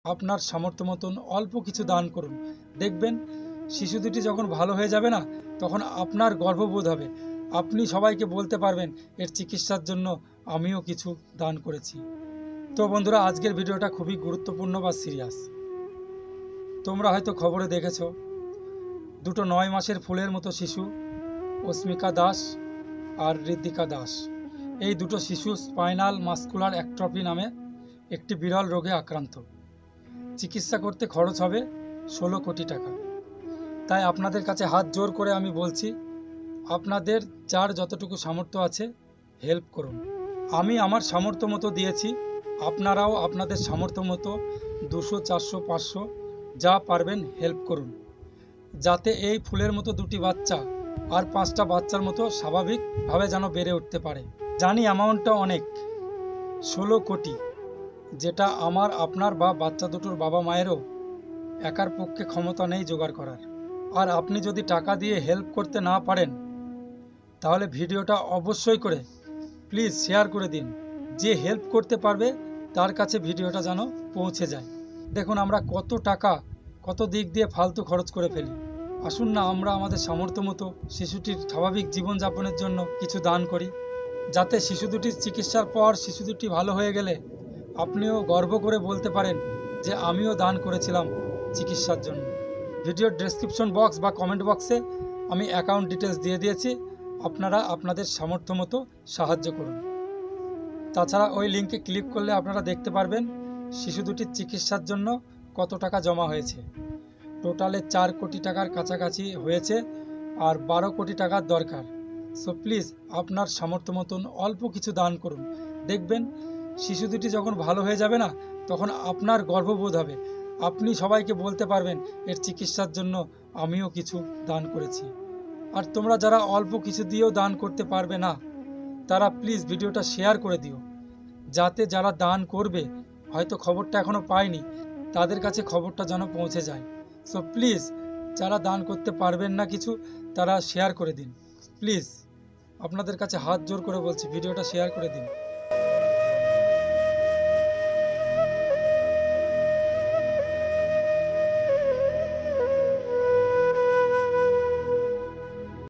আপনার সামর্থ্য মতন অল্প কিছু দান করুন। দেখবেন শিশু দুটি যখন ভালো হয়ে যাবে না, তখন আপনার গর্ববোধ হবে। আপনি সবাইকে বলতে পারবেন এর চিকিৎসার জন্য আমিও কিছু দান করেছি। তো বন্ধুরা, আজকের ভিডিওটা খুবই গুরুত্বপূর্ণ বা সিরিয়াস। তোমরা হয়তো খবরে দেখেছো, দুটো 9 মাসের ফুলের মতো শিশু অস্মিকা দাস আর ঋদ্ধিকা দাস, এই দুটো শিশু স্পাইনাল মাস্কুলার অ্যাট্রফি নামে একটি বিরল রোগে আক্রান্ত। চিকিৎসা করতে খরচ হবে 16 কোটি টাকা। তাই আপনাদের কাছে হাত জোর করে আমি বলছি, আপনাদের যার যতটুকু সামর্থ্য আছে হেল্প করুন। আমি আমার সামর্থ্য মতো দিয়েছি, আপনারাও আপনাদের সামর্থ্য মতো 200, 400, 500 যা পারবেন হেল্প করুন, যাতে এই ফুলের মতো দুটি বাচ্চা আর 5টা বাচ্চার মতো স্বাভাবিকভাবে যেন বেড়ে উঠতে পারে। জানি অ্যামাউন্টটা অনেক, 16 কোটি, যেটা আমার, আপনার বা বাচ্চা দুটোর বাবা মায়েরও একার পক্ষে ক্ষমতা নেই জোগাড় করার। আর আপনি যদি টাকা দিয়ে হেল্প করতে না পারেন, তাহলে ভিডিওটা অবশ্যই করে প্লিজ শেয়ার করে দিন। যে হেল্প করতে পারবে তার কাছে ভিডিওটা যেন পৌঁছে যায়। দেখুন, আমরা কত টাকা কত দিক দিয়ে ফালতু খরচ করে ফেলি। আসুন না, আমরা আমাদের সামর্থ্য মতো শিশুটির স্বাভাবিক জীবনযাপনের জন্য কিছু দান করি, যাতে শিশু দুটির চিকিৎসার পর শিশু দুটি ভালো হয়ে গেলে আপনিও গর্ব করে বলতে পারেন যে আমিও দান করেছিলাম চিকিৎসার জন্য। ভিডিওর ডেসক্রিপশন বক্স বা কমেন্ট বক্সে আমি অ্যাকাউন্ট ডিটেলস দিয়ে দিয়েছি, আপনারা আপনাদের সামর্থ্য মতো সাহায্য করুন। তাছাড়া ওই লিঙ্কে ক্লিক করলে আপনারা দেখতে পারবেন শিশু দুটির চিকিৎসার জন্য কত টাকা জমা হয়েছে। টোটালে 4 কোটি টাকার কাছাকাছি হয়েছে, আর 12 কোটি টাকার দরকার। সো প্লিজ আপনার সামর্থ্য মতন অল্প কিছু দান করুন। দেখবেন শিশু দুটি যখন ভালো হয়ে যাবে না, তখন আপনার গর্ববোধ হবে। আপনি সবাইকে বলতে পারবেন এর চিকিৎসার জন্য আমিও কিছু দান করেছি। আর তোমরা যারা অল্প কিছু দিয়েও দান করতে পারবে না, তারা প্লিজ ভিডিওটা শেয়ার করে দিও, যাতে যারা দান করবে, হয়তো খবরটা এখনও পায়নি, তাদের কাছে খবরটা যেন পৌঁছে যায়। সো প্লিজ, যারা দান করতে পারবেন না কিছু, তারা শেয়ার করে দিন। প্লিজ আপনাদের কাছে হাত জোর করে বলছি, ভিডিওটা শেয়ার করে দিন।